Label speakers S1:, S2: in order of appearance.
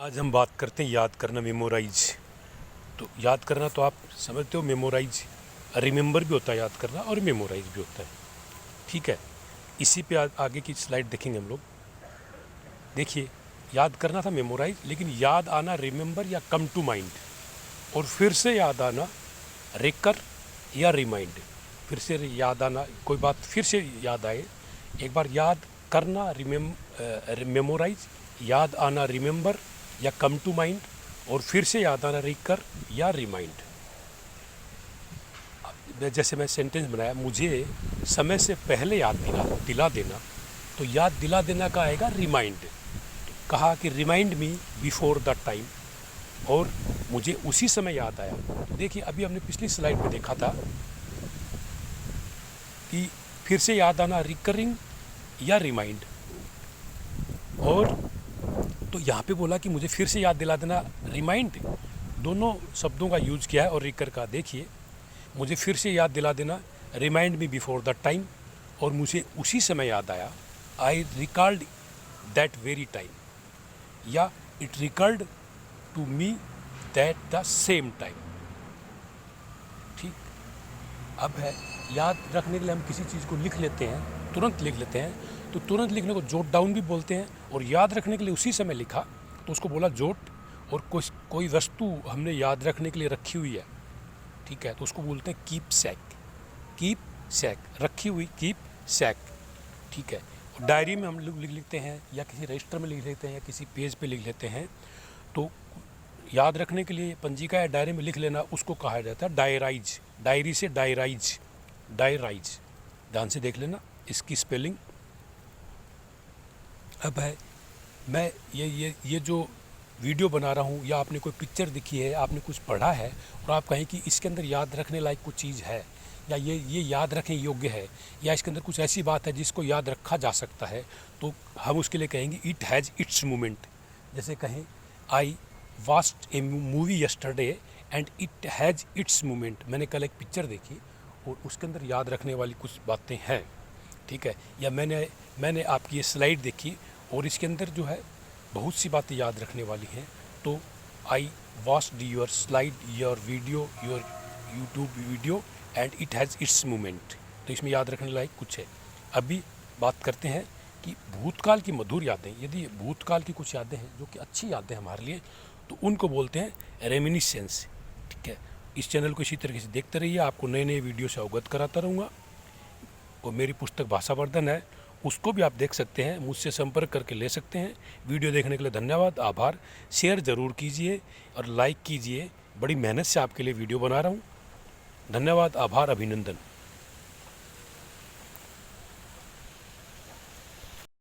S1: आज हम बात करते हैं याद करना, मेमोराइज। तो याद करना तो आप समझते हो, मेमोराइज रिमेंबर भी होता है, याद करना, और मेमोराइज भी होता है। ठीक है, इसी पे आगे की स्लाइड देखेंगे हम लोग। देखिए, याद करना था मेमोराइज, लेकिन याद आना रिमेंबर या कम टू माइंड, और फिर से याद आना रिकर या रिमाइंड। फिर से याद आना, कोई बात फिर से याद आए, एक बार याद करना मेमोराइज, याद आना रिमेंबर या कम टू माइंड, और फिर से याद आना रिकर या रिमाइंड। जैसे मैं सेंटेंस बनाया, मुझे समय से पहले याद दिला देना, तो याद दिला देना का आएगा रिमाइंड। कहा कि remind me before the time, और मुझे उसी समय याद आया। तो देखिए, अभी हमने पिछली स्लाइड में देखा था कि फिर से याद आना रिकरिंग या रिमाइंड, और तो यहाँ पे बोला कि मुझे फिर से याद दिला देना रिमाइंड। दोनों शब्दों का यूज किया है, और रिकर का। देखिए, मुझे फिर से याद दिला देना remind me before the time, और मुझे उसी समय याद आया I recalled that very time, या it recalled to me that the same time. ठीक, अब है याद रखने के लिए हम किसी चीज़ को लिख लेते हैं, तुरंत लिख लेते हैं, तो तुरंत लिखने को जोट डाउन भी बोलते हैं। और याद रखने के लिए उसी समय लिखा तो उसको बोला जोट। और कोई वस्तु हमने याद रखने के लिए रखी हुई है, ठीक है, तो उसको बोलते हैं कीप सैक। कीप सैक, रखी हुई, कीप सैक। ठीक है, डायरी में हम लोग लिख लेते हैं, या किसी रजिस्टर में लिख लेते हैं, या किसी पेज पे लिख लेते हैं। तो याद रखने के लिए पंजिका या डायरी में लिख लेना, उसको कहा जाता है डायराइज। डायरी से डायराइज, डायराइज। ध्यान से देख लेना इसकी स्पेलिंग। अब है, मैं ये जो वीडियो बना रहा हूँ, या आपने कोई पिक्चर दिखी है, आपने कुछ पढ़ा है, और आप कहें कि इसके अंदर याद रखने लायक कुछ चीज़ है, या ये याद रखने योग्य है, या इसके अंदर कुछ ऐसी बात है जिसको याद रखा जा सकता है, तो हम उसके लिए कहेंगे इट हैज़ इट्स मोमेंट। जैसे कहें I watched A movie yesterday and it has its moment. मैंने कल एक पिक्चर देखी और उसके अंदर याद रखने वाली कुछ बातें हैं। ठीक है, या मैंने आपकी ये स्लाइड देखी और इसके अंदर जो है बहुत सी बातें याद रखने वाली हैं। तो I watched your slide, your video, your YouTube video and it has its moment. तो इसमें याद रखने लायक कुछ है। अभी बात करते हैं कि भूतकाल की मधुर यादें। यदि भूतकाल की कुछ यादें हैं जो कि अच्छी यादें हमारे लिए, तो उनको बोलते हैं रेमिनिसेंस। ठीक है, इस चैनल को इसी तरीके से देखते रहिए, आपको नए नए वीडियो से अवगत कराता रहूँगा। और मेरी पुस्तक भाषावर्धन है, उसको भी आप देख सकते हैं, मुझसे संपर्क करके ले सकते हैं। वीडियो देखने के लिए धन्यवाद, आभार। शेयर ज़रूर कीजिए और लाइक कीजिए, बड़ी मेहनत से आपके लिए वीडियो बना रहा हूँ। धन्यवाद, आभार, अभिनंदन।